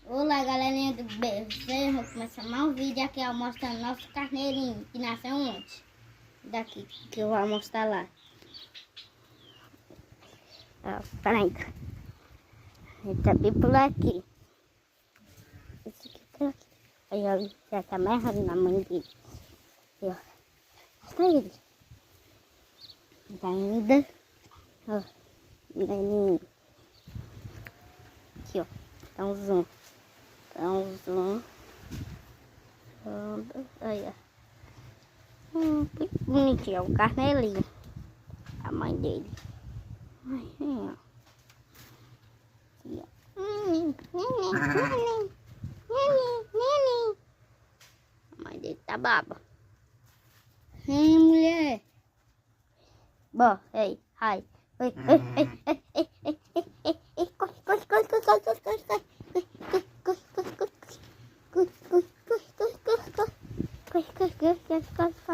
Olá, galerinha do BC, vou começar mais um vídeo aqui ó, mostrando nosso carneirinho que nasceu ontem. Daqui que eu vou mostrar lá. Ó, peraí. Ele tá bem por aqui. Esse aqui por aqui. Aí ó, já tá amarrado na mãe dele. Aí, ó. Tá ele. Tá ainda. Ó, neninho. Aqui ó, dá um zoom. Dá um zoom. Aí, ó. Que bonitinho, é o carnelinho. A mãe dele. Aí, ó. Aqui, ó. A mãe dele tá baba. Mulher. Bom, ei, ai. Ei, ei, ei, ei, ei, ei, ei, ei, ei, corre, corre, corre, corre, corre, corre, corre, corre. Corre, corre, corre, corre, corre, corre, corre, corre, corre, corre, corre, corre, corre, corre, corre, corre.